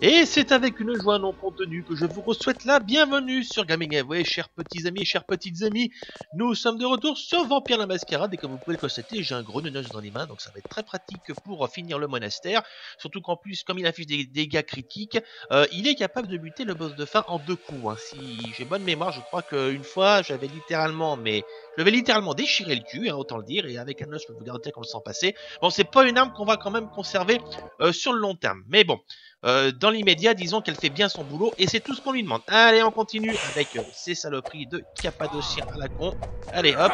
Et c'est avec une joie non contenue que je vous souhaite la bienvenue sur Gaming Away, chers petits amis, chères petites amies. Nous sommes de retour sur Vampire la Mascarade et comme vous pouvez le constater, j'ai un gros neuneuil dans les mains, donc ça va être très pratique pour finir le monastère. Surtout qu'en plus, comme il affiche des dégâts critiques, il est capable de buter le boss de fin en 2 coups. Hein. Si j'ai bonne mémoire, je crois qu'une fois, je l'avais littéralement déchiré le cul, hein, autant le dire, et avec un os, je peux vous garantir qu'on le sent passer. Bon, c'est pas une arme qu'on va quand même conserver sur le long terme, mais bon. Dans l'immédiat, disons qu'elle fait bien son boulot et c'est tout ce qu'on lui demande. Allez, on continue avec ces saloperies de cappadociens à la con. Allez, hop.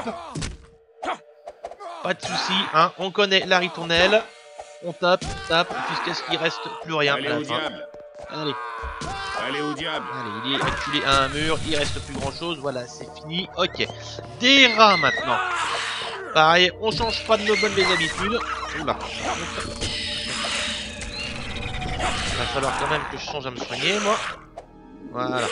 Pas de soucis, hein. On connaît la ritournelle. On tape, jusqu'à ce qu'il reste plus rien à la fin. Allez. Allez au diable. Allez, il est acculé à un mur, il reste plus grand chose. Voilà, c'est fini. Ok. Des rats maintenant. Pareil, on change pas de nos bonnes habitudes. Oula. Il va falloir quand même que je songe à me soigner, moi. Voilà.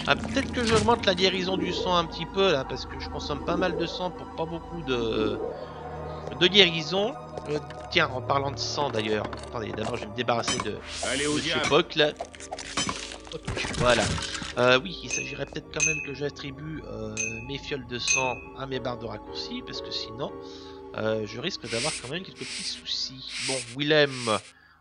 Ah, peut-être que j'augmente la guérison du sang un petit peu, là, parce que je consomme pas mal de sang pour pas beaucoup de guérison. Tiens, en parlant de sang, d'ailleurs. Attendez, d'abord, je vais me débarrasser de Monsieur Poc, là. Hop, voilà. Oui, il s'agirait peut-être quand même que j'attribue mes fioles de sang à mes barres de raccourci, parce que sinon, je risque d'avoir quand même quelques petits soucis. Bon, Willem...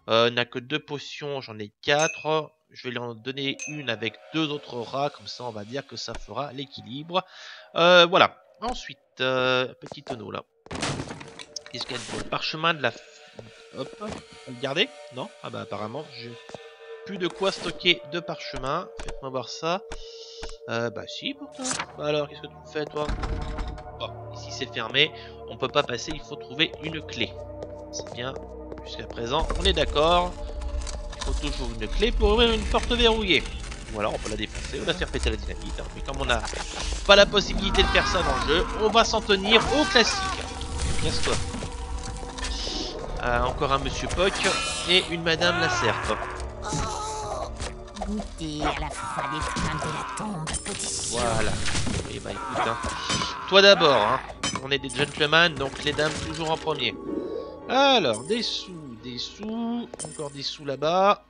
n'a que 2 potions, j'en ai 4. Je vais lui en donner une avec 2 autres rats, comme ça on va dire que ça fera l'équilibre. Voilà. Ensuite, petit tonneau là. Qu'est-ce qu'il y a de bon? Parchemin de la... Hop, on va le garder? Non? Ah bah apparemment, j'ai plus de quoi stocker de parchemin. Faites-moi voir ça. Bah si pourtant. Bah alors, qu'est-ce que tu fais toi? Bon, ici c'est fermé. On peut pas passer, il faut trouver une clé. C'est bien. Jusqu'à présent, on est d'accord. Il faut toujours une clé pour ouvrir une porte verrouillée. Voilà, on peut la défoncer, on va faire péter la dynamite. Hein. Mais comme on n'a pas la possibilité de faire ça dans le jeu, on va s'en tenir au classique. Casse-toi. Encore un Monsieur Poc et une Madame la Serpe. Goûtez à la froideur de la tombe, petit. Voilà. Et bah écoute, hein. Toi d'abord, hein. On est des gentlemen, donc les dames toujours en premier. Alors, des sous, encore des sous là-bas.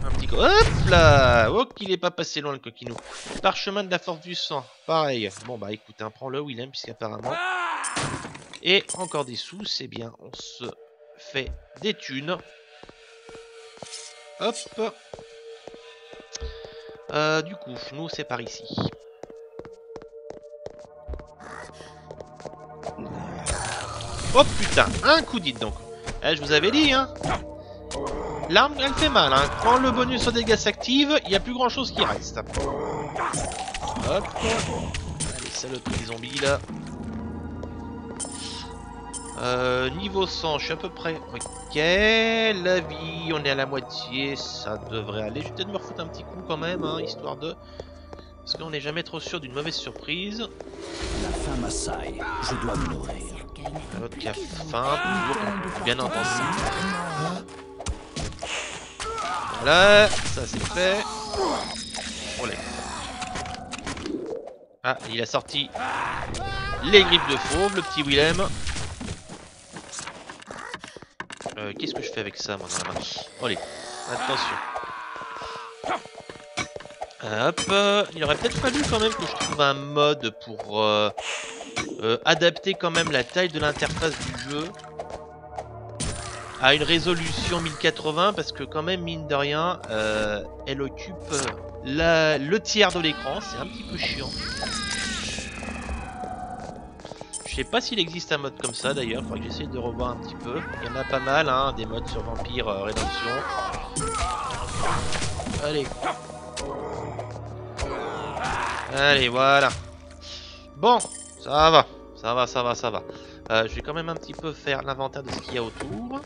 Un petit coup. Hop là! Oh, qu'il est pas passé loin le coquinou. Parchemin de la force du sang, pareil. Bon bah écoute, hein, prends-le Willem, puisqu'apparemment. Et encore des sous, c'est bien. On se fait des thunes. Hop. Du coup, nous c'est par ici. Oh putain, un coup dit donc. Eh, je vous avais dit, hein. L'arme, elle fait mal, hein. Quand le bonus au dégâts s'active, il n'y a plus grand chose qui reste. Hop. Allez, saloperie zombie là. Niveau 100, je suis à peu près... Ok, la vie, on est à la moitié, ça devrait aller. Je vais peut-être me refoutre un petit coup quand même, hein, histoire de... Parce qu'on n'est jamais trop sûr d'une mauvaise surprise. La faim m'assaille, je dois me nourrir. L'autre qui a faim, toujours, bien entendu. Voilà, ça c'est fait. Olé. Ah, il a sorti les griffes de fauve, le petit Willem. Qu'est-ce que je fais avec ça, moi, dans la main? Allez, attention. Hop, il aurait peut-être fallu quand même que je trouve un mode pour adapter quand même la taille de l'interface du jeu à une résolution 1080 parce que quand même mine de rien elle occupe le tiers de l'écran, c'est un petit peu chiant. Je sais pas s'il existe un mode comme ça d'ailleurs, faudrait que j'essaye de revoir un petit peu. Il y en a pas mal, hein, des modes sur Vampire Rédemption. Allez. Allez, voilà. Bon, ça va. Je vais quand même un petit peu faire l'inventaire de ce qu'il y a autour.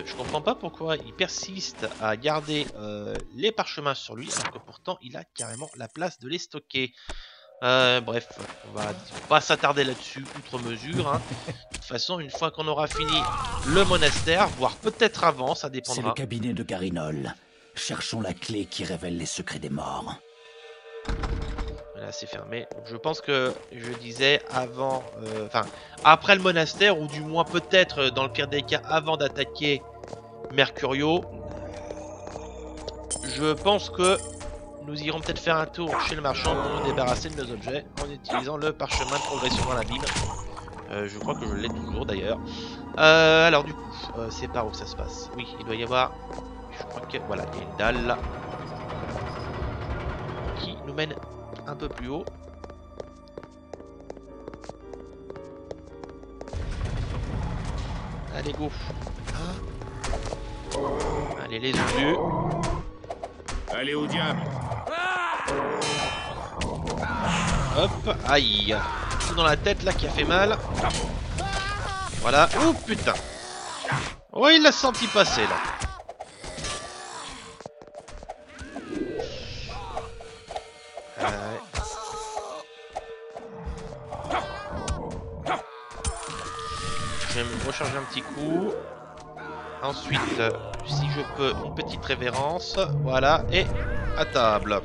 Je comprends pas pourquoi il persiste à garder les parchemins sur lui, alors que pourtant il a carrément la place de les stocker. Bref, on va pas s'attarder là-dessus outre mesure. Hein. De toute façon, une fois qu'on aura fini le monastère, voire peut-être avant, ça dépendra. C'est le cabinet de Garinol. Cherchons la clé qui révèle les secrets des morts. Là c'est fermé. Donc, je pense que je disais avant, enfin après le monastère, ou du moins peut-être dans le pire des cas avant d'attaquer Mercurio. Je pense que nous irons peut-être faire un tour chez le marchand pour nous débarrasser de nos objets en utilisant le parchemin de progression dans l'abîme. Je crois que je l'ai toujours d'ailleurs. Alors du coup, c'est par où que ça se passe? Oui, il doit y avoir... Je crois que... Voilà, il y a une dalle là. Qui nous mène un peu plus haut. Allez, go. Allez, les ongles. Allez au diable. Hop, aïe. Tout dans la tête là qui a fait mal. Voilà. Oh putain. Oh, il l'a senti passer là. Je vais me recharger un petit coup. Ensuite, si je peux, une petite révérence. Voilà, et à table.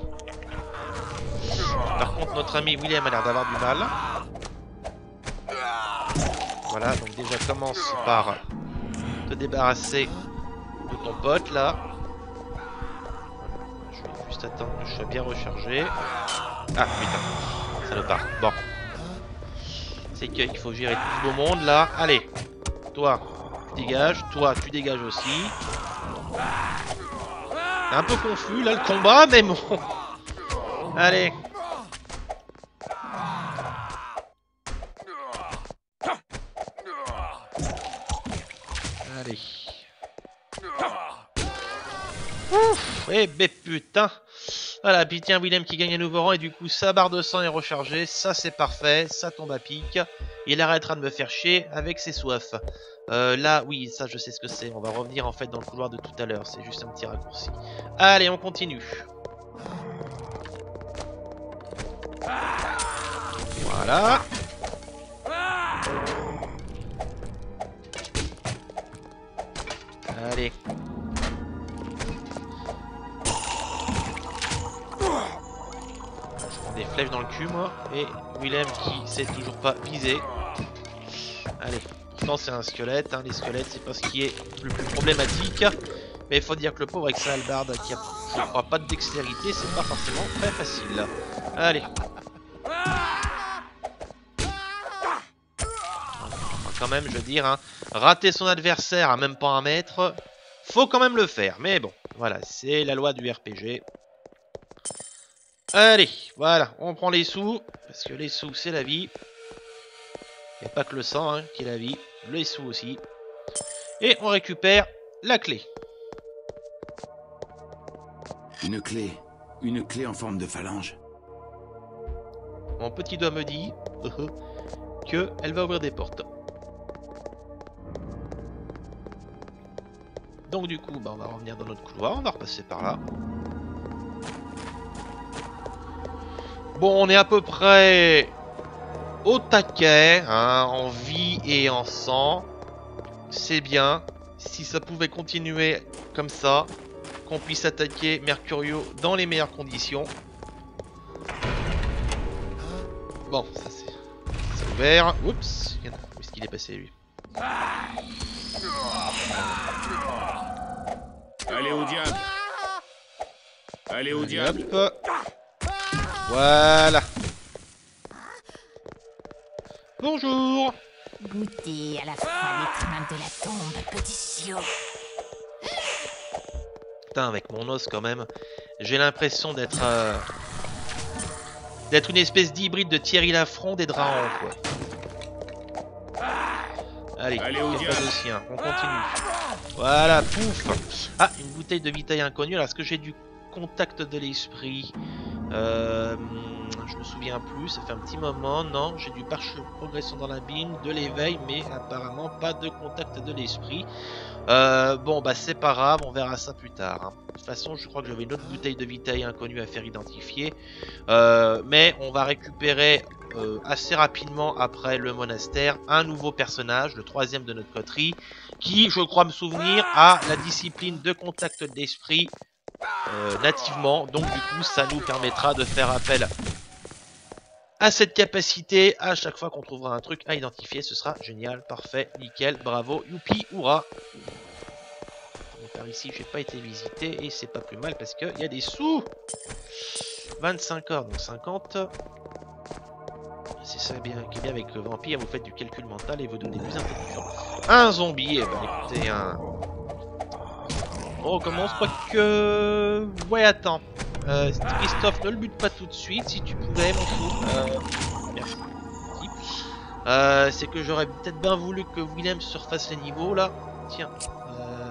Par contre, notre ami William a l'air d'avoir du mal. Voilà, donc déjà commence par te débarrasser de ton pote là. Je vais juste attendre que je sois bien rechargé. Ah putain, salopard. Bon. C'est qu'il faut gérer tout ce beau monde là. Allez, toi, tu dégages. Toi, tu dégages aussi. C'est un peu confus là le combat, mais bon. Allez. Allez. Ouf. Eh ben putain. Voilà, puis tiens, Willem qui gagne un nouveau rang et du coup sa barre de sang est rechargée. Ça c'est parfait, ça tombe à pic. Il arrêtera de me faire chier avec ses soifs. Là, oui, ça je sais ce que c'est. On va revenir en fait dans le couloir de tout à l'heure. C'est juste un petit raccourci. Allez, on continue. Voilà. Allez. Je prends des flèches dans le cul moi. Et Willem qui sait toujours pas viser. Allez. Pourtant c'est un squelette. Hein. Les squelettes c'est pas ce qui est le plus problématique. Mais il faut dire que le pauvre avec sa hallebarde qui a, je crois, pas de dextérité, c'est pas forcément très facile. Allez. Quand même, je veux dire, hein, rater son adversaire à même pas 1 mètre, faut quand même le faire. Mais bon, voilà, c'est la loi du RPG. Allez, voilà, on prend les sous, parce que les sous, c'est la vie. Il n'y a pas que le sang hein, qui est la vie, les sous aussi. Et on récupère la clé. Une clé en forme de phalange. Mon petit doigt me dit que elle va ouvrir des portes. Donc du coup, bah, on va revenir dans notre couloir, on va repasser par là. Bon, on est à peu près au taquet, hein, en vie et en sang. C'est bien. Si ça pouvait continuer comme ça, qu'on puisse attaquer Mercurio dans les meilleures conditions. Bon, ça c'est ouvert. Oups, où est-ce qu'il est passé lui? Allez au diable. Allez au diable. Hop. Voilà. Bonjour. Goûtez à la froide étreinte de la tombe, petit chiot. Putain, avec mon os quand même, j'ai l'impression d'être une espèce d'hybride de Thierry Lafronde et de Raon, quoi. Allez, pas de sien, on continue. Voilà, pouf. Ah, une bouteille de vitaille inconnue. Alors, est-ce que j'ai du contact de l'esprit? Je me souviens plus, ça fait un petit moment. Non, j'ai du progression dans l'abîme, de l'éveil, mais apparemment pas de contact de l'esprit. Bon, bah c'est pas grave, on verra ça plus tard. Hein. De toute façon, je crois que j'avais une autre bouteille de vitaille inconnue à faire identifier. Mais on va récupérer assez rapidement après le monastère un nouveau personnage, le 3e de notre coterie, qui, je crois me souvenir, a la discipline de contact d'esprit nativement. Donc du coup, ça nous permettra de faire appel à cette capacité. À chaque fois qu'on trouvera un truc à identifier, ce sera génial, parfait, nickel, bravo, youpi, hurrah. Par ici, j'ai pas été visité et c'est pas plus mal parce qu'il y a des sous. 25 heures, donc 50. C'est ça bien, qui est bien avec le vampire, vous faites du calcul mental et vous donnez plus intelligent. Un zombie, eh ben écoutez, on recommence, quoique... Ouais, attends. Christophe, ne le bute pas tout de suite, si tu pouvais, mon fou. Merci. C'est que j'aurais peut-être bien voulu que Willem surface les niveaux, là. Tiens,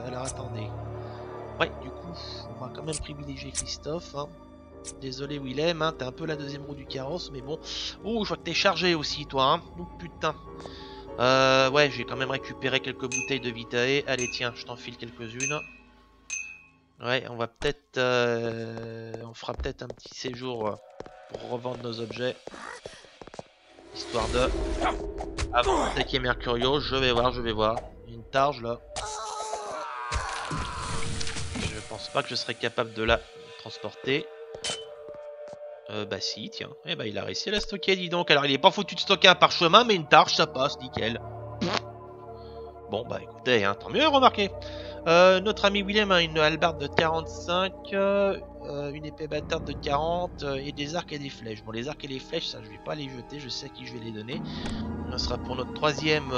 alors attendez. Ouais, du coup, on va quand même privilégier Christophe, hein. Désolé Willem, hein, t'es un peu la deuxième roue du carrosse, mais bon. Oh, je vois que t'es chargé aussi, toi, hein. Oh putain. Ouais, j'ai quand même récupéré quelques bouteilles de Vitae. Allez, tiens, je t'en file quelques-unes. Ouais, on va peut-être... on fera peut-être un petit séjour pour revendre nos objets. Histoire de... Avant d'attaquer Mercurio, je vais voir. Il y a une targe, là. Je pense pas que je serai capable de la transporter. Bah si, tiens. Eh bah il a réussi à la stocker, dis donc. Alors il est pas foutu de stocker un parchemin, mais une targe, ça passe, nickel. Bon bah écoutez, hein, tant mieux, remarquez. Notre ami Willem a une hallebarde de 45, une épée bâtarde de 40 et des arcs et des flèches. Bon, les arcs et les flèches, ça je vais pas les jeter, je sais à qui je vais les donner. Ce sera pour notre troisième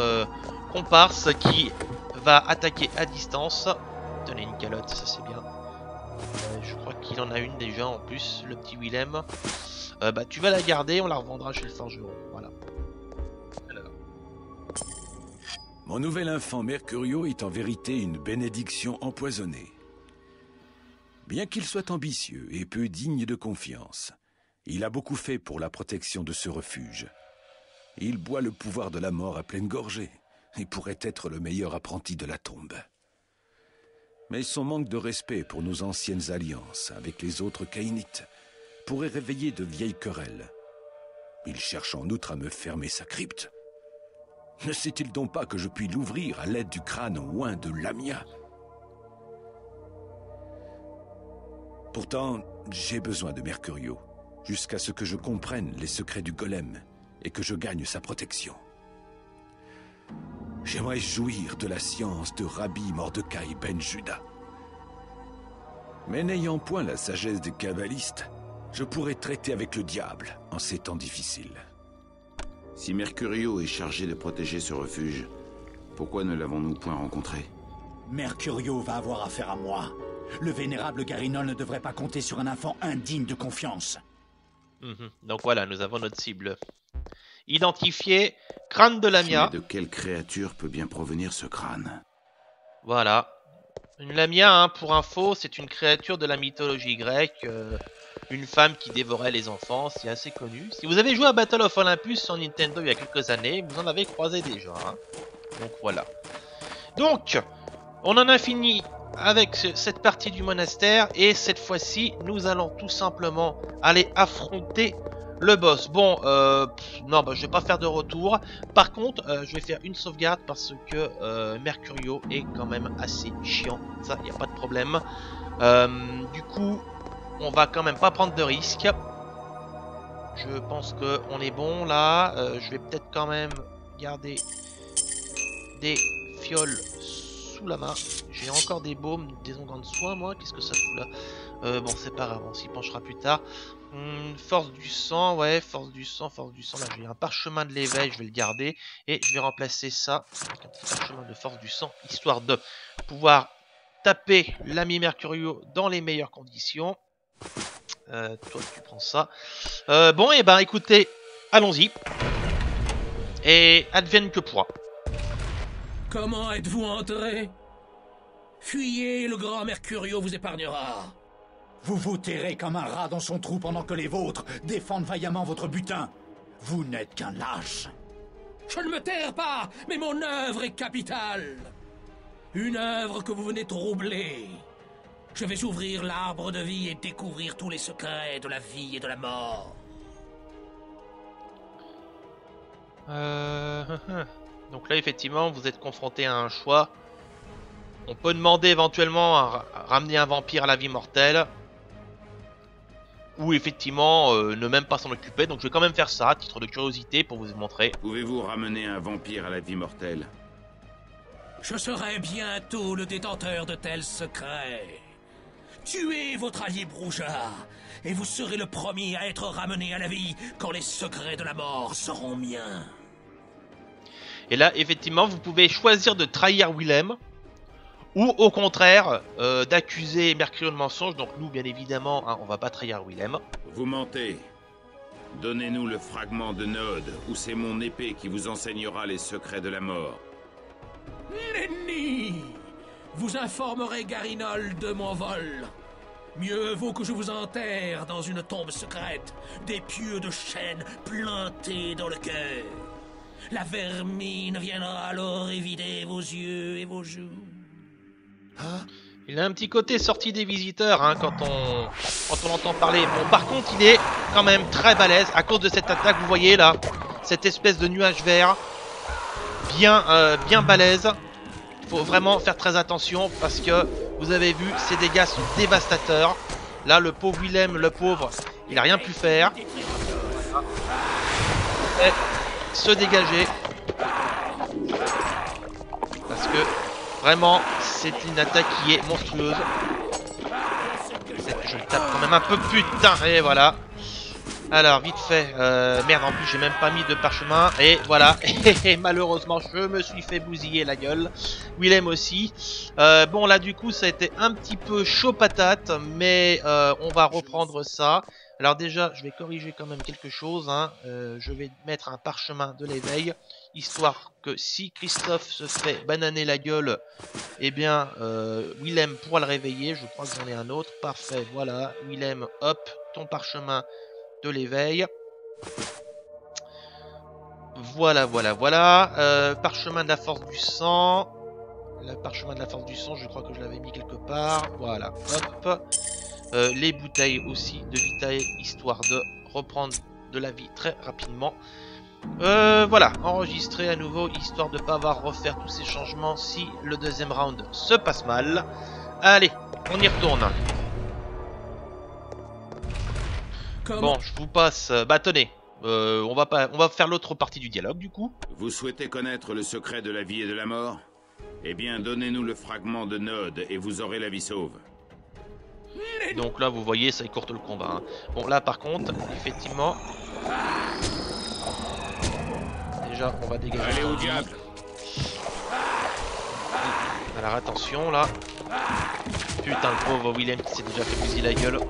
comparse qui va attaquer à distance. Tenez une calotte, ça c'est bien. Je crois qu'il en a une déjà en plus, le petit Willem. Bah tu vas la garder, on la revendra chez le forgeron. Voilà. Alors. Mon nouvel enfant Mercurio est en vérité une bénédiction empoisonnée. Bien qu'il soit ambitieux et peu digne de confiance, il a beaucoup fait pour la protection de ce refuge. Il boit le pouvoir de la mort à pleine gorgée et pourrait être le meilleur apprenti de la tombe. Mais son manque de respect pour nos anciennes alliances avec les autres Caïnites pourrait réveiller de vieilles querelles. Il cherche en outre à me fermer sa crypte. Ne sait-il donc pas que je puis l'ouvrir à l'aide du crâne oint de Lamia? Pourtant, j'ai besoin de Mercurio, jusqu'à ce que je comprenne les secrets du golem et que je gagne sa protection. J'aimerais jouir de la science de Rabbi Mordecai Ben Juda. Mais n'ayant point la sagesse des kabbalistes, je pourrais traiter avec le diable en ces temps difficiles. Si Mercurio est chargé de protéger ce refuge, pourquoi ne l'avons-nous point rencontré? Mercurio va avoir affaire à moi. Le vénérable Garinol ne devrait pas compter sur un enfant indigne de confiance. Donc voilà, nous avons notre cible. Identifié, crâne de Lamia. Mais de quelle créature peut bien provenir ce crâne? Voilà. Une Lamia, hein, pour info, c'est une créature de la mythologie grecque. Une femme qui dévorait les enfants, c'est assez connu. Si vous avez joué à Battle of Olympus sur Nintendo il y a quelques années, vous en avez croisé déjà. Hein. Donc voilà. Donc, on en a fini avec cette partie du monastère. Et cette fois-ci, nous allons tout simplement aller affronter le boss. Bon, non, bah, je vais pas faire de retour. Par contre, je vais faire une sauvegarde parce que Mercurio est quand même assez chiant. Ça, il n'y a pas de problème. Du coup, on va quand même pas prendre de risques. Je pense que on est bon là. Je vais peut-être quand même garder des fioles sous la main. J'ai encore des baumes, des onguents de soin, moi. Qu'est-ce que ça fout là? Bon, c'est pas grave, on s'y penchera plus tard. Force du sang, ouais, force du sang. Là, j'ai un parchemin de l'éveil, je vais le garder. Et je vais remplacer ça avec un petit parchemin de force du sang, histoire de pouvoir taper l'ami Mercurio dans les meilleures conditions. Toi, tu prends ça. Bon, et ben, écoutez, allons-y. Et advienne que pourra. Comment êtes-vous entré? Fuyez, le grand Mercurio vous épargnera. Vous vous tairez comme un rat dans son trou pendant que les vôtres défendent vaillamment votre butin. Vous n'êtes qu'un lâche. Je ne me terre pas, mais mon œuvre est capitale. Une œuvre que vous venez troubler. Je vais ouvrir l'arbre de vie et découvrir tous les secrets de la vie et de la mort. Donc là, effectivement, vous êtes confronté à un choix. On peut demander éventuellement à ramener un vampire à la vie mortelle. ou effectivement ne même pas s'en occuper. Donc je vais quand même faire ça à titre de curiosité pour vous montrer. Pouvez-vous ramener un vampire à la vie mortelle? Je serai bientôt le détenteur de tels secrets. Tuez votre allié Brouillard, et vous serez le premier à être ramené à la vie quand les secrets de la mort seront miens. Et là, effectivement, vous pouvez choisir de trahir Willem, ou au contraire, d'accuser Mercurio de mensonge. Donc nous, bien évidemment, hein, on va pas trahir Willem. Vous mentez. Donnez-nous le fragment de Nod, ou c'est mon épée qui vous enseignera les secrets de la mort. Nenni! Vous informerez Garinol de mon vol. Mieux vaut que je vous enterre dans une tombe secrète, des pieux de chêne plantés dans le cœur. La vermine viendra alors évider vos yeux et vos joues. Il a un petit côté sorti des visiteurs hein, quand on entend parler. Bon, par contre, il est quand même très balèze à cause de cette attaque. Vous voyez là, cette espèce de nuage vert, bien balèze. Faut vraiment faire très attention parce que vous avez vu, ses dégâts sont dévastateurs. Là, le pauvre Willem, le pauvre, il a rien pu faire. Et se dégager parce que vraiment, c'est une attaque qui est monstrueuse. Je le tape quand même un peu, putain, et voilà. Alors, vite fait, merde, en plus, j'ai même pas mis de parchemin, et voilà, et malheureusement, je me suis fait bousiller la gueule. Willem aussi. Bon, là, du coup, ça a été un petit peu chaud patate, mais on va reprendre ça. Alors déjà, je vais corriger quand même quelque chose, hein. Je vais mettre un parchemin de l'éveil, histoire que si Christophe se fait bananer la gueule, eh bien, Willem pourra le réveiller. Je crois que j'en ai un autre, parfait, voilà. Willem, hop, ton parchemin de l'éveil. Voilà. Parchemin de la force du sang. Le parchemin de la force du sang, je crois que je l'avais mis quelque part. Voilà, hop. Les bouteilles aussi de Vitae, histoire de reprendre de la vie très rapidement. Voilà, enregistrer à nouveau, histoire de ne pas avoir refaire tous ces changements si le deuxième round se passe mal. Allez, on y retourne. Bon, je vous passe. Bah tenez, on va faire l'autre partie du dialogue du coup. Vous souhaitez connaître le secret de la vie et de la mort? Eh bien, donnez-nous le fragment de Nod et vous aurez la vie sauve. Donc là, vous voyez, ça écourte le combat. Hein. Bon, là par contre, effectivement. Déjà, on va dégager. Allez au diable! Alors attention là. Putain, le pauvre Willem qui s'est déjà fait bousiller la gueule.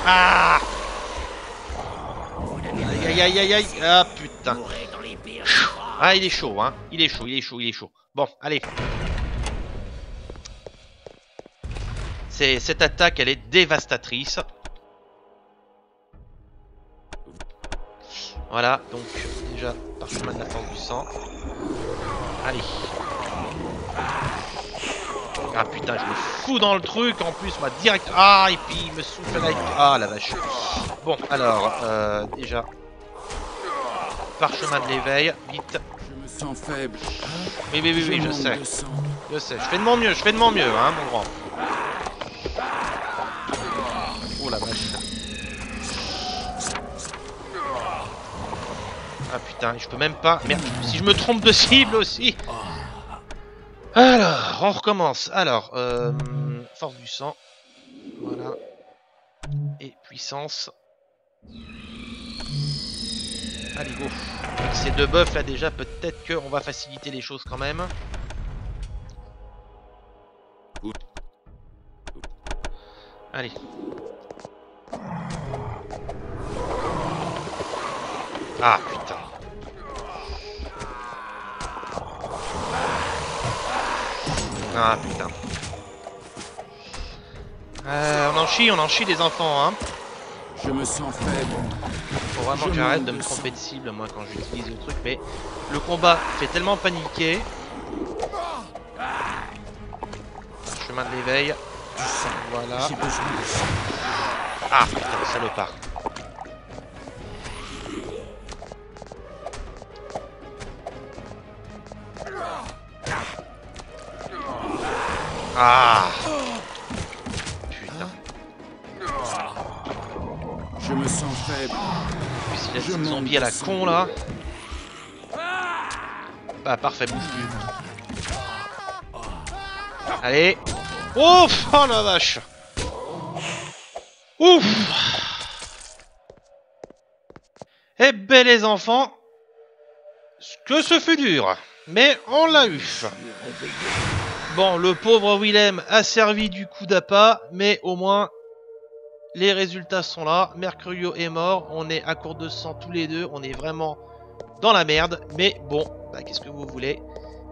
Ah! Aïe. Ah putain. Ah, il est chaud, hein. Il est chaud. Bon, allez. Cette attaque, elle est dévastatrice. Voilà, donc déjà, parchemin de la force du sang. Allez. Ah putain, je me fous dans le truc en plus, moi direct. Ah, et puis il me souffle avec. Ah la vache. Bon, alors, déjà. Parchemin de l'éveil, vite. Je me sens faible. Oui, je sais. Je sais, je fais de mon mieux, hein, mon grand. Oh la vache. Ah putain, je peux même pas. Merde, si je me trompe de cible aussi. Alors, on recommence. Alors, force du sang. Voilà. Et puissance. Allez, go. Avec ces deux buffs là déjà, peut-être qu'on va faciliter les choses quand même. Allez. Ah putain. Ah putain. On en chie des enfants, hein. Je me sens faible. Faut vraiment que j'arrête de me tromper de cible, moi, quand j'utilise le truc, mais le combat fait tellement paniquer. Chemin de l'éveil. Voilà. Ah putain, salopard. Ah putain. Je me sens faible. Puis s'il a Je des manque zombies à la de sang. con là. Bah parfait, bouge plus. Allez. Ouf. Oh la vache. Ouf. Eh ben les enfants. Que ce fut dur. Mais on l'a eu. Bon, le pauvre Willem a servi du coup d'appât, mais au moins les résultats sont là. Mercurio est mort, on est à court de sang tous les deux, on est vraiment dans la merde. Mais bon, bah, qu'est-ce que vous voulez?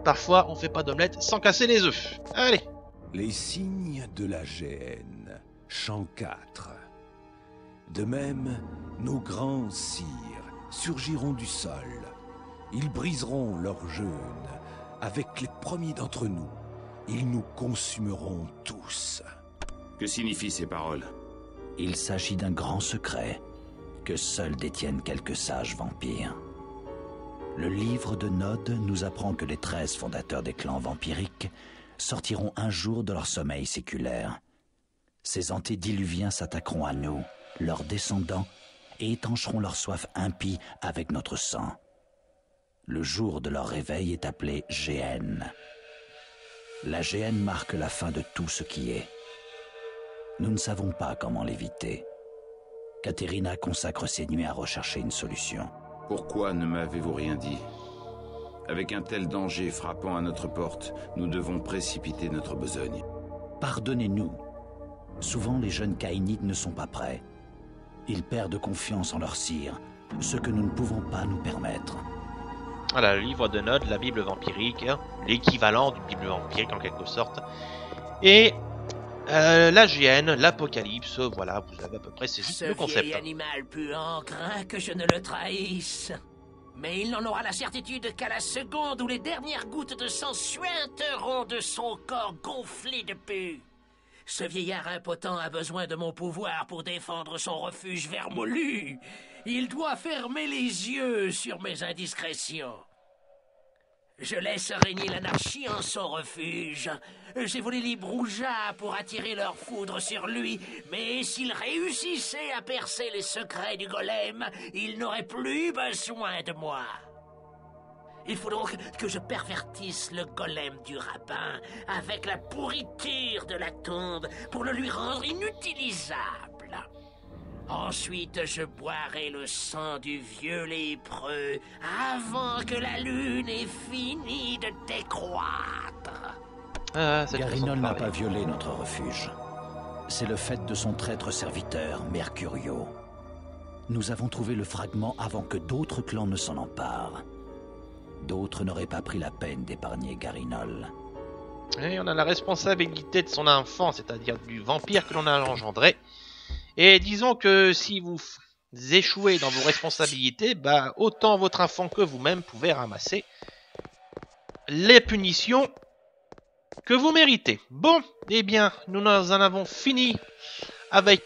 Parfois, on fait pas d'omelette sans casser les œufs. Allez. Les signes de la GN, chant 4. De même, nos grands sires surgiront du sol. Ils briseront leur jeûne. Avec les premiers d'entre nous, ils nous consumeront tous. Que signifient ces paroles? Il s'agit d'un grand secret que seuls détiennent quelques sages vampires. Le livre de Nod nous apprend que les 13 fondateurs des clans vampiriques sortiront un jour de leur sommeil séculaire. Ces antédiluviens s'attaqueront à nous, leurs descendants, et étancheront leur soif impie avec notre sang. Le jour de leur réveil est appelé GN. La GN marque la fin de tout ce qui est. Nous ne savons pas comment l'éviter. Katerina consacre ses nuits à rechercher une solution. Pourquoi ne m'avez-vous rien dit? Avec un tel danger frappant à notre porte, nous devons précipiter notre besogne. Pardonnez-nous. Souvent, les jeunes Kainites ne sont pas prêts. Ils perdent confiance en leur sire, ce que nous ne pouvons pas nous permettre. Voilà, le livre de Nod, la Bible vampirique, l'équivalent d'une Bible vampirique en quelque sorte. Et la GN, l'Apocalypse, voilà, vous avez à peu près saisi Ce le concept. vieil animal puant craint que je ne le trahisse. Mais il n'en aura la certitude qu'à la seconde où les dernières gouttes de sang suinteront de son corps gonflé de pu. Ce vieillard impotent a besoin de mon pouvoir pour défendre son refuge vermoulu. Il doit fermer les yeux sur mes indiscrétions. Je laisse régner l'anarchie en son refuge. J'ai volé les Broujas pour attirer leur foudre sur lui, mais s'il réussissait à percer les secrets du golem, il n'aurait plus besoin de moi. Il faut donc que je pervertisse le golem du rabbin avec la pourriture de la tombe pour le lui rendre inutilisable. Ensuite, je boirai le sang du vieux lépreux avant que la lune ait fini de décroître. Ah, cette Garinol façon de n'a parler. pas violé notre refuge. C'est le fait de son traître serviteur, Mercurio. Nous avons trouvé le fragment avant que d'autres clans ne s'en emparent. D'autres n'auraient pas pris la peine d'épargner Garinol. Et on a la responsabilité de son enfant, c'est-à-dire du vampire que l'on a engendré. Et disons que si vous échouez dans vos responsabilités, bah autant votre enfant que vous-même pouvez ramasser les punitions que vous méritez. Bon, eh bien, nous en avons fini avec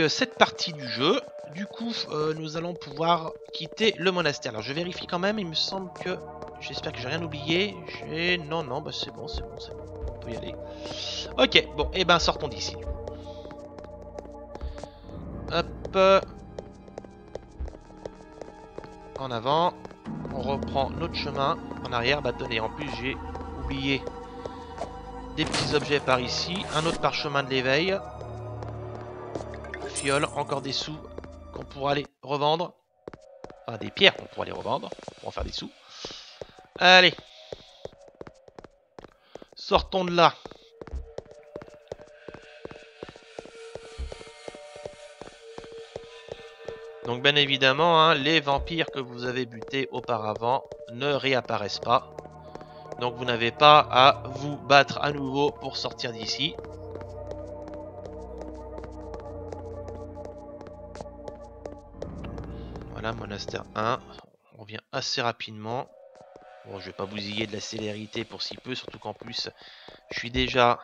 cette partie du jeu. Du coup, nous allons pouvoir quitter le monastère. Alors, je vérifie quand même, il me semble que... J'espère que j'ai rien oublié. Non, bah c'est bon. On peut y aller. Ok, bon, et ben sortons d'ici. Hop. En avant. On reprend notre chemin. En arrière, bah tenez, en plus j'ai oublié des petits objets par ici. Un autre parchemin de l'éveil. Fiole, encore des sous qu'on pourra aller revendre. Enfin, des pierres qu'on pourra aller revendre pour en faire des sous. Allez. Sortons de là. Donc bien évidemment, hein, les vampires que vous avez butés auparavant ne réapparaissent pas. Donc vous n'avez pas à vous battre à nouveau pour sortir d'ici. Voilà, monastère 1. On revient assez rapidement. Bon, je vais pas bousiller de la célérité pour si peu, surtout qu'en plus, je suis déjà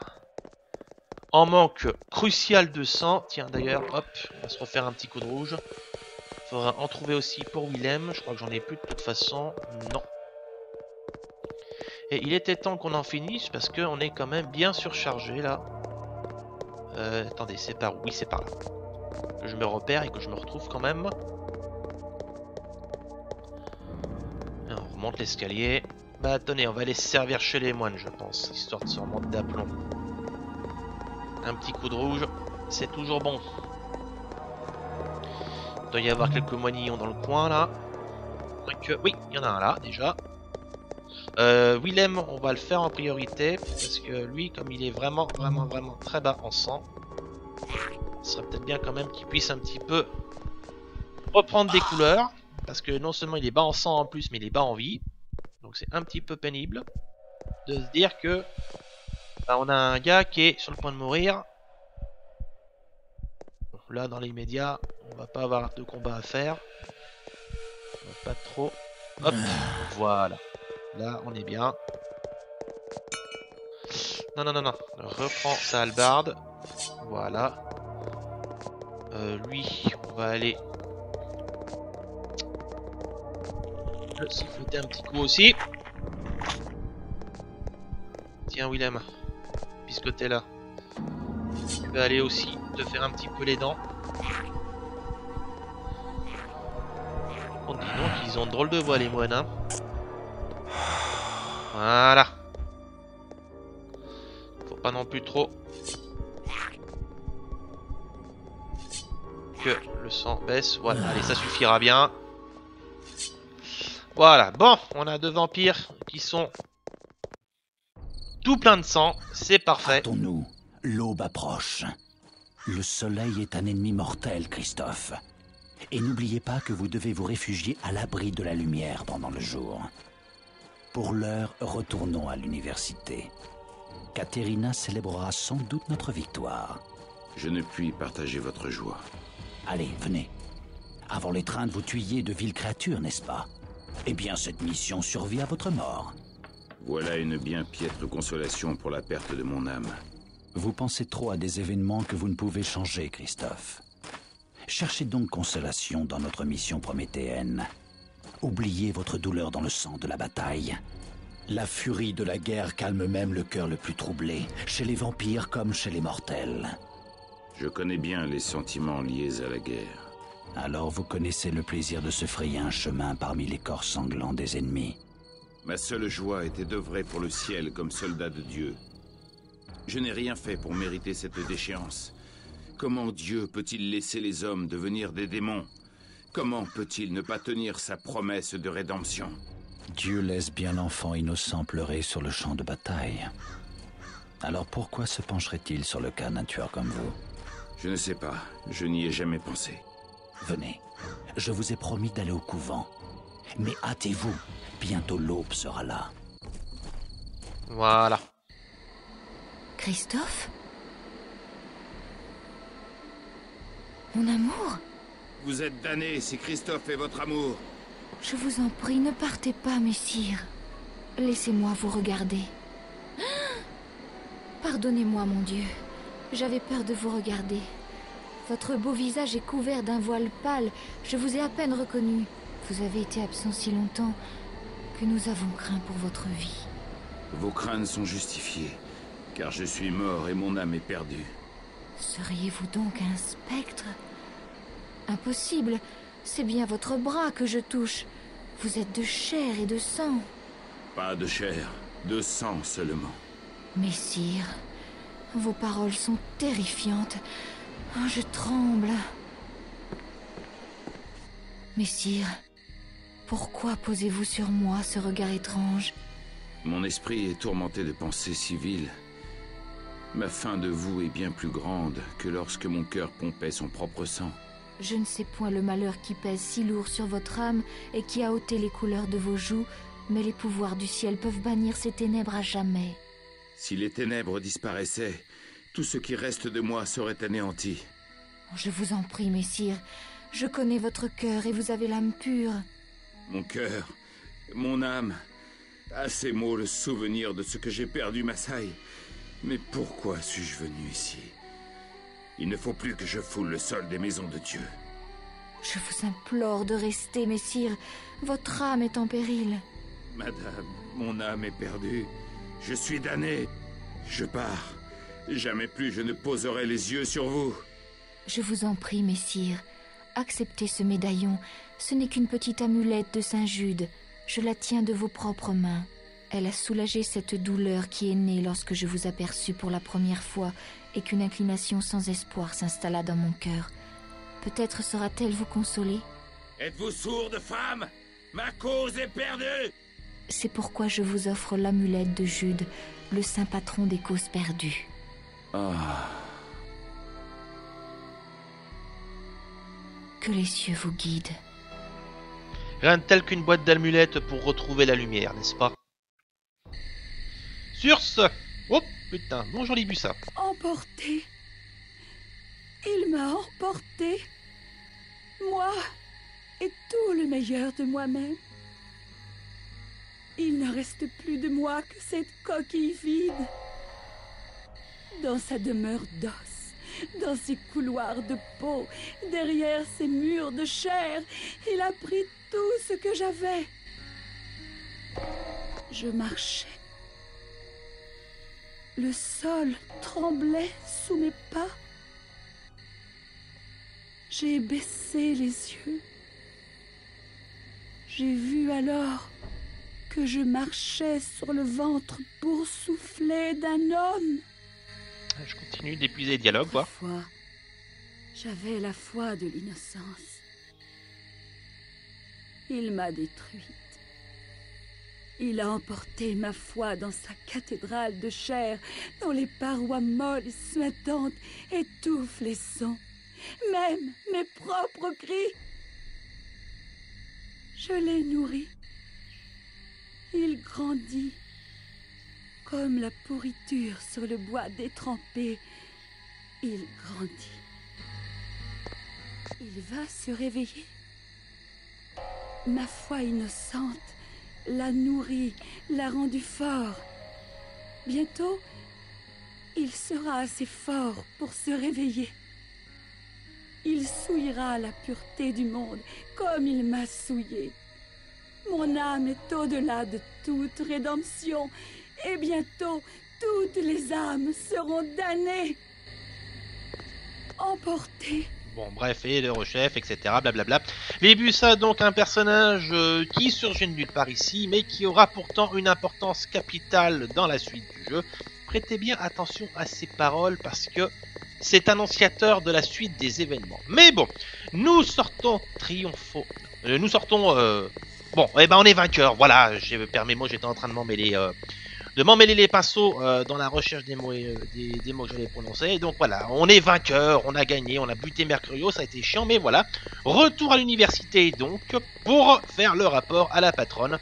en manque crucial de sang. Tiens, d'ailleurs, hop, on va se refaire un petit coup de rouge. Faudra en trouver aussi pour Willem. Je crois que j'en ai plus de toute façon. Non. Et il était temps qu'on en finisse parce qu'on est quand même bien surchargé là. Attendez, c'est par où? Oui, c'est par là. Que je me repère et que je me retrouve quand même. Et on remonte l'escalier. Bah attendez, on va aller se servir chez les moines, je pense, histoire de se remonter d'aplomb. Un petit coup de rouge, c'est toujours bon. Il doit y avoir quelques moignons dans le coin là. Donc, oui, il y en a un là déjà. Willem, on va le faire en priorité parce que lui, comme il est vraiment très bas en sang, ce serait peut-être bien quand même qu'il puisse un petit peu reprendre des couleurs, parce que non seulement il est bas en sang en plus, mais il est bas en vie. Donc c'est un petit peu pénible de se dire que bah, on a un gars qui est sur le point de mourir. Bon, là dans les médias, on va pas avoir de combat à faire. On va pas trop. Hop, voilà. Là on est bien. Non. Reprends sa hallebarde. Voilà. Lui, on va aller le siffloter un petit coup aussi. Tiens Willem, puisque t'es là, tu vas aller aussi te faire un petit peu les dents. On dit donc qu'ils ont drôle de voix les moines, hein. Voilà. Faut pas non plus trop que le sang baisse. Voilà, allez, ça suffira bien. Voilà, bon, on a deux vampires qui sont tout plein de sang, c'est parfait. Hâtons-nous, l'aube approche. Le soleil est un ennemi mortel, Christophe. Et n'oubliez pas que vous devez vous réfugier à l'abri de la lumière pendant le jour. Pour l'heure, retournons à l'université. Katerina célébrera sans doute notre victoire. Je ne puis partager votre joie. Allez, venez. Avant l'étreinte, vous tuiez de viles créatures, n'est-ce pas? Eh bien, cette mission survit à votre mort. Voilà une bien piètre consolation pour la perte de mon âme. Vous pensez trop à des événements que vous ne pouvez changer, Christophe. Cherchez donc consolation dans notre mission prométhéenne. Oubliez votre douleur dans le sang de la bataille. La furie de la guerre calme même le cœur le plus troublé, chez les vampires comme chez les mortels. Je connais bien les sentiments liés à la guerre. Alors vous connaissez le plaisir de se frayer un chemin parmi les corps sanglants des ennemis. Ma seule joie était d'œuvrer pour le ciel comme soldat de Dieu. Je n'ai rien fait pour mériter cette déchéance. Comment Dieu peut-il laisser les hommes devenir des démons? Comment peut-il ne pas tenir sa promesse de rédemption? Dieu laisse bien l'enfant innocent pleurer sur le champ de bataille. Alors pourquoi se pencherait-il sur le cas d'un tueur comme vous? Je ne sais pas, je n'y ai jamais pensé. Venez, je vous ai promis d'aller au couvent. Mais hâtez-vous, bientôt l'aube sera là. Voilà. Christophe? Mon amour? Vous êtes damné si Christophe est votre amour. Je vous en prie, ne partez pas, messire. Laissez-moi vous regarder. Pardonnez-moi, mon Dieu. J'avais peur de vous regarder. Votre beau visage est couvert d'un voile pâle. Je vous ai à peine reconnu. Vous avez été absent si longtemps que nous avons craint pour votre vie. Vos craintes sont justifiées, car je suis mort et mon âme est perdue. Seriez-vous donc un spectre? Impossible. C'est bien votre bras que je touche. Vous êtes de chair et de sang. Pas de chair, de sang seulement. Messire, vos paroles sont terrifiantes. Oh, je tremble. Messire, pourquoi posez-vous sur moi ce regard étrange? Mon esprit est tourmenté de pensées civiles. Ma faim de vous est bien plus grande que lorsque mon cœur pompait son propre sang. Je ne sais point le malheur qui pèse si lourd sur votre âme et qui a ôté les couleurs de vos joues, mais les pouvoirs du ciel peuvent bannir ces ténèbres à jamais. Si les ténèbres disparaissaient, tout ce qui reste de moi serait anéanti. Je vous en prie, messire, je connais votre cœur et vous avez l'âme pure. Mon cœur, mon âme, à ces mots le souvenir de ce que j'ai perdu m'assaille. Mais pourquoi suis-je venu ici? Il ne faut plus que je foule le sol des maisons de Dieu. Je vous implore de rester, messire. Votre âme est en péril. Madame, mon âme est perdue. Je suis damné. Je pars. Jamais plus je ne poserai les yeux sur vous. Je vous en prie, messire, acceptez ce médaillon. Ce n'est qu'une petite amulette de Saint-Jude. Je la tiens de vos propres mains. Elle a soulagé cette douleur qui est née lorsque je vous aperçus pour la première fois et qu'une inclination sans espoir s'installa dans mon cœur. Peut-être saura-t-elle vous consoler? Êtes-vous sourde, femme? Ma cause est perdue! C'est pourquoi je vous offre l'amulette de Jude, le saint patron des causes perdues. Que les cieux vous guident. Rien de tel qu'une boîte d'amulettes pour retrouver la lumière, n'est-ce pas? Sur ce... Oh putain, bonjour Libussa. Emporté. Il m'a emporté. Moi et tout le meilleur de moi-même. Il ne reste plus de moi que cette coquille vide. Dans sa demeure d'os, dans ses couloirs de peau, derrière ses murs de chair, il a pris tout ce que j'avais. Je marchais. Le sol tremblait sous mes pas. J'ai baissé les yeux. J'ai vu alors que je marchais sur le ventre boursouflé d'un homme. Je continue d'épuiser les dialogues, quoi. Autrefois, j'avais la foi de l'innocence. Il m'a détruite. Il a emporté ma foi dans sa cathédrale de chair, dont les parois molles et suintantes étouffent les sons, même mes propres cris. Je l'ai nourri. Il grandit, comme la pourriture sur le bois détrempé. Il grandit. Il va se réveiller. Ma foi innocente l'a nourri, l'a rendu fort. Bientôt, il sera assez fort pour se réveiller. Il souillera la pureté du monde comme il m'a souillé. Mon âme est au-delà de toute rédemption et bientôt toutes les âmes seront damnées, emportées. Bon, bref, et le rechef, etc. Blablabla. Libussa, donc un personnage qui surgit de nulle part ici, mais qui aura pourtant une importance capitale dans la suite du jeu. Prêtez bien attention à ces paroles parce que c'est annonciateur de la suite des événements. Mais bon, nous sortons triomphaux. Bon, eh ben on est vainqueur. Voilà, permets-moi, j'étais en train de m'emmêler les pinceaux dans la recherche des mots, des mots que j'allais prononcer. Et donc voilà, on est vainqueur, on a gagné, on a buté Mercurio, ça a été chiant, mais voilà. Retour à l'université donc pour faire le rapport à la patronne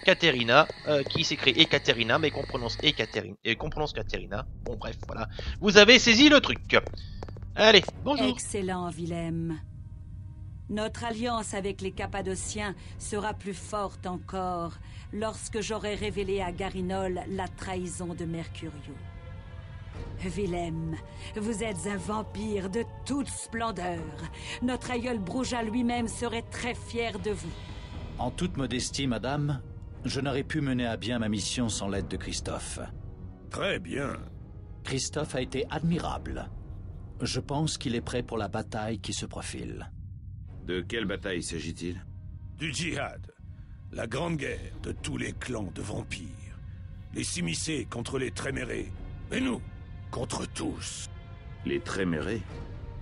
Caterina, qui s'écrit Ekaterina, mais qu'on prononce Caterina. Bon bref, voilà. Vous avez saisi le truc. Allez, bonjour. Excellent, Willem. Notre alliance avec les Cappadociens sera plus forte encore lorsque j'aurai révélé à Garinol la trahison de Mercurio. Willem, vous êtes un vampire de toute splendeur. Notre aïeul Brouja lui-même serait très fier de vous. En toute modestie, madame, je n'aurais pu mener à bien ma mission sans l'aide de Christophe. Très bien. Christophe a été admirable. Je pense qu'il est prêt pour la bataille qui se profile. De quelle bataille s'agit-il? Du djihad. La grande guerre de tous les clans de vampires. Les Simicés contre les Trémérés. Et nous, contre tous. Les Trémérés?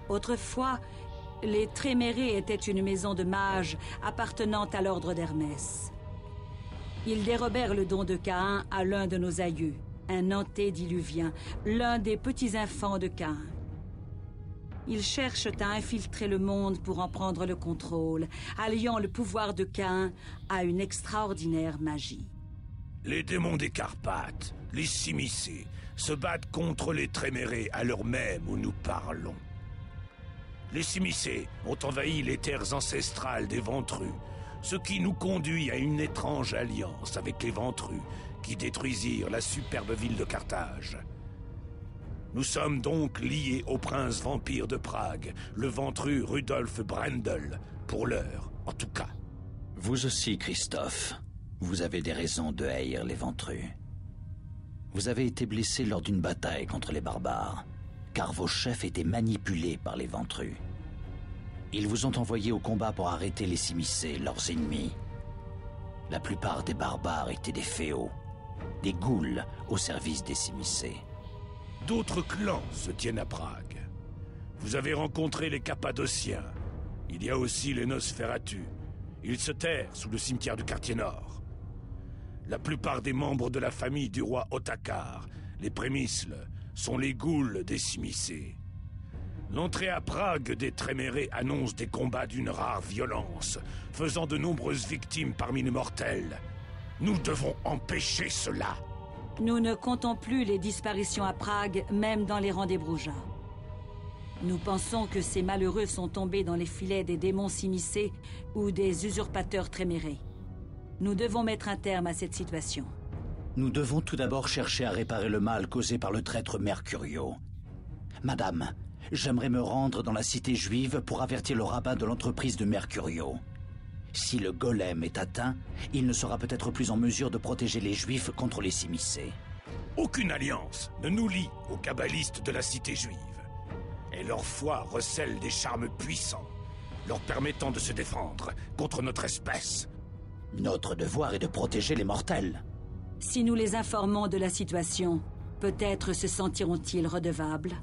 Autrefois, les Trémérés étaient une maison de mages appartenant à l'ordre d'Hermès. Ils dérobèrent le don de Caïn à l'un de nos aïeux, un antédiluvien, l'un des petits-enfants de Caïn. Ils cherchent à infiltrer le monde pour en prendre le contrôle, alliant le pouvoir de Caïn à une extraordinaire magie. Les démons des Carpates, les Simicés, se battent contre les Trémérés à l'heure même où nous parlons. Les Simicés ont envahi les terres ancestrales des Ventrus, ce qui nous conduit à une étrange alliance avec les Ventrus, qui détruisirent la superbe ville de Carthage. Nous sommes donc liés au prince vampire de Prague, le ventru Rudolf Brendel, pour l'heure, en tout cas. Vous aussi, Christophe, vous avez des raisons de haïr les ventrus. Vous avez été blessé lors d'une bataille contre les barbares, car vos chefs étaient manipulés par les Ventrus. Ils vous ont envoyé au combat pour arrêter les Simicés, leurs ennemis. La plupart des barbares étaient des féaux, des ghouls au service des Simicés. D'autres clans se tiennent à Prague. Vous avez rencontré les Cappadociens. Il y a aussi les Nosferatu. Ils se terrent sous le cimetière du quartier nord. La plupart des membres de la famille du roi Otakar, les Prémisles, sont les ghouls des Simicés. L'entrée à Prague des Trémérés annonce des combats d'une rare violence, faisant de nombreuses victimes parmi les mortels. Nous devons empêcher cela. Nous ne comptons plus les disparitions à Prague, même dans les rangs des Broujas. Nous pensons que ces malheureux sont tombés dans les filets des démons Simicés ou des usurpateurs Trémérés. Nous devons mettre un terme à cette situation. Nous devons tout d'abord chercher à réparer le mal causé par le traître Mercurio. Madame, j'aimerais me rendre dans la cité juive pour avertir le rabbin de l'entreprise de Mercurio. Si le golem est atteint, il ne sera peut-être plus en mesure de protéger les juifs contre les Simicés. Aucune alliance ne nous lie aux kabbalistes de la cité juive. Et leur foi recèle des charmes puissants, leur permettant de se défendre contre notre espèce. Notre devoir est de protéger les mortels. Si nous les informons de la situation, peut-être se sentiront-ils redevables.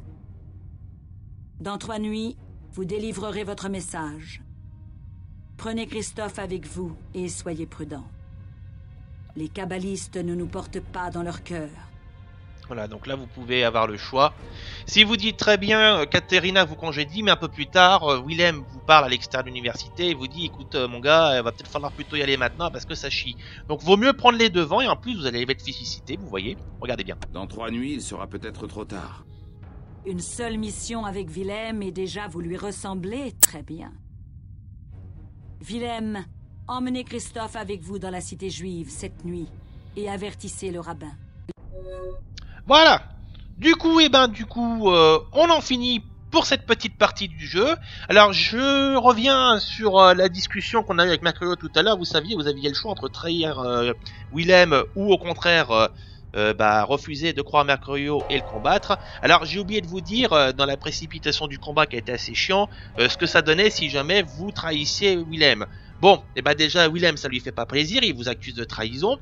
Dans 3 nuits, vous délivrerez votre message. Prenez Christophe avec vous et soyez prudents. Les kabbalistes ne nous portent pas dans leur cœur. Voilà, donc là vous pouvez avoir le choix. Si vous dites très bien, Katerina vous congédie, mais un peu plus tard, Willem vous parle à l'extérieur de l'université et vous dit, écoute mon gars, va peut-être falloir plutôt y aller maintenant parce que ça chie. Donc vaut mieux prendre les devants et en plus vous allez être félicité, vous voyez. Regardez bien. Dans 3 nuits, il sera peut-être trop tard. Une seule mission avec Willem et déjà vous lui ressemblez très bien. Willem, emmenez Christophe avec vous dans la cité juive cette nuit et avertissez le rabbin. Voilà. Du coup, on en finit pour cette petite partie du jeu. Alors, je reviens sur la discussion qu'on a eu avec Mercurio tout à l'heure. Vous saviez, vous aviez le choix entre trahir Willem ou au contraire refuser de croire Mercurio et le combattre. Alors, j'ai oublié de vous dire, dans la précipitation du combat qui a été assez chiant, ce que ça donnait si jamais vous trahissiez Willem. Bon, déjà, Willem, ça lui fait pas plaisir, il vous accuse de trahison.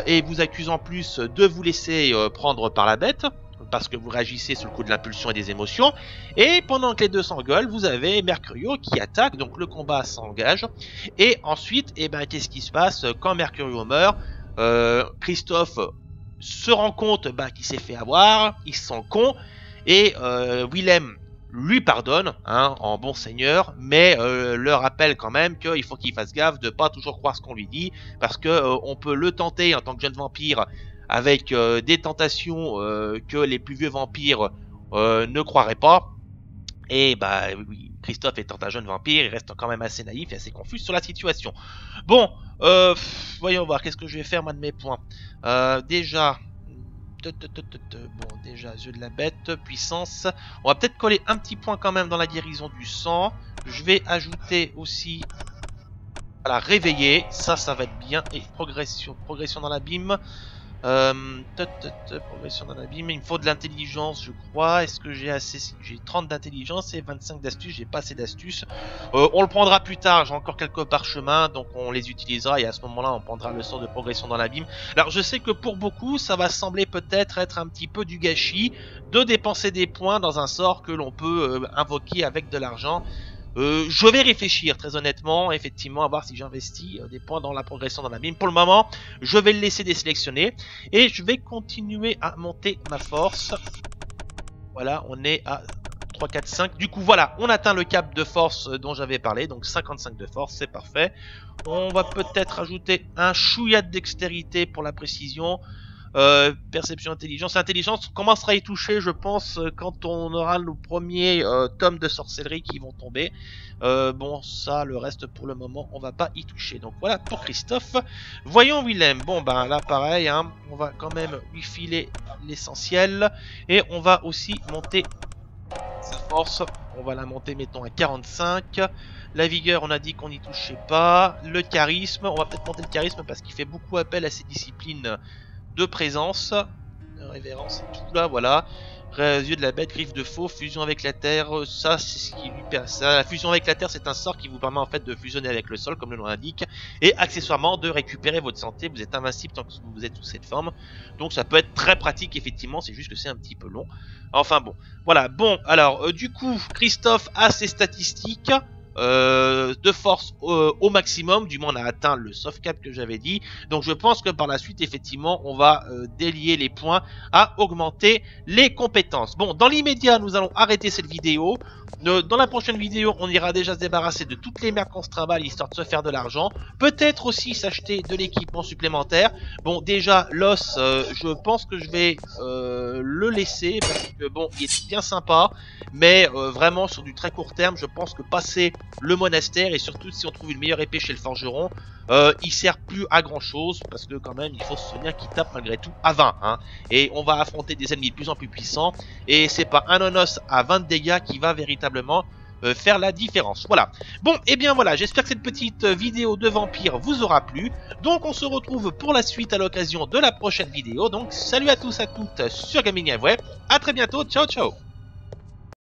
Et vous accuse en plus de vous laisser prendre par la bête, parce que vous réagissez sous le coup de l'impulsion et des émotions. Et pendant que les deux s'engueulent, vous avez Mercurio qui attaque, donc le combat s'engage. Et ensuite, qu'est-ce qui se passe quand Mercurio meurt? Christophe se rend compte qu'il s'est fait avoir, il se sent con, et Willem lui pardonne, en bon seigneur, mais leur rappelle quand même qu'il faut qu'il fasse gaffe de pas toujours croire ce qu'on lui dit, parce que on peut le tenter en tant que jeune vampire avec des tentations que les plus vieux vampires ne croiraient pas. Et oui, Christophe étant un jeune vampire, il reste quand même assez naïf et assez confus sur la situation. Bon, voyons voir, qu'est-ce que je vais faire moi de mes points. Déjà, yeux de la bête, puissance. On va peut-être coller un petit point quand même dans la guérison du sang. Je vais ajouter aussi la réveiller. Ça va être bien. Et progression dans l'abîme. Progression dans l'abîme. Il me faut de l'intelligence, je crois. Est-ce que j'ai assez? J'ai 30 d'intelligence et 25 d'astuce. J'ai pas assez d'astuce. On le prendra plus tard. J'ai encore quelques parchemins, donc on les utilisera et à ce moment-là, on prendra le sort de progression dans l'abîme. Alors, je sais que pour beaucoup, ça va sembler peut-être être un petit peu du gâchis de dépenser des points dans un sort que l'on peut invoquer avec de l'argent. Je vais réfléchir très honnêtement, effectivement, à voir si j'investis des points dans la progression dans l'abîme. Pour le moment, je vais le laisser désélectionner et je vais continuer à monter ma force. Voilà, on est à 3, 4, 5. Du coup, voilà, on atteint le cap de force dont j'avais parlé, donc 55 de force, c'est parfait. On va peut-être ajouter un chouïa de dextérité pour la précision. Perception, intelligence commencera à y toucher, je pense, quand on aura nos premiers tomes de sorcellerie qui vont tomber. Bon, ça, le reste pour le moment, on va pas y toucher. Donc voilà pour Christophe. Voyons Willem. Bon, là, pareil, on va quand même lui filer l'essentiel. Et on va aussi monter sa force. On va la monter, mettons, à 45. La vigueur, on a dit qu'on n'y touchait pas. Le charisme, on va peut-être monter le charisme parce qu'il fait beaucoup appel à ses disciplines de présence. Révérence et tout là, voilà. Yeux de la bête, griffe de faux, fusion avec la terre, ça c'est ce qui lui permet ça. La fusion avec la terre c'est un sort qui vous permet en fait de fusionner avec le sol comme le nom l'indique et accessoirement de récupérer votre santé, vous êtes invincible tant que vous êtes sous cette forme. Donc ça peut être très pratique effectivement, c'est juste que c'est un petit peu long. Enfin bon, voilà, bon alors du coup Christophe a ses statistiques de force au maximum, du moins on a atteint le soft cap que j'avais dit, donc je pense que par la suite effectivement on va délier les points à augmenter les compétences. Bon, dans l'immédiat nous allons arrêter cette vidéo, dans la prochaine vidéo on ira déjà se débarrasser de toutes les merdes qu'on se trimballe histoire de se faire de l'argent, peut-être aussi s'acheter de l'équipement supplémentaire. Bon déjà l'os je pense que je vais le laisser parce que bon il est bien sympa, mais vraiment sur du très court terme je pense que passer le monastère et surtout si on trouve une meilleure épée chez le forgeron, il sert plus à grand chose parce que quand même il faut se souvenir qu'il tape malgré tout à 20 hein, et on va affronter des ennemis de plus en plus puissants et c'est pas un onos à 20 de dégâts qui va véritablement faire la différence. Voilà. Bon et bien voilà, j'espère que cette petite vidéo de vampire vous aura plu. Donc on se retrouve pour la suite à l'occasion de la prochaine vidéo. Donc salut à tous à toutes sur Gaming Avoué. À très bientôt. Ciao ciao.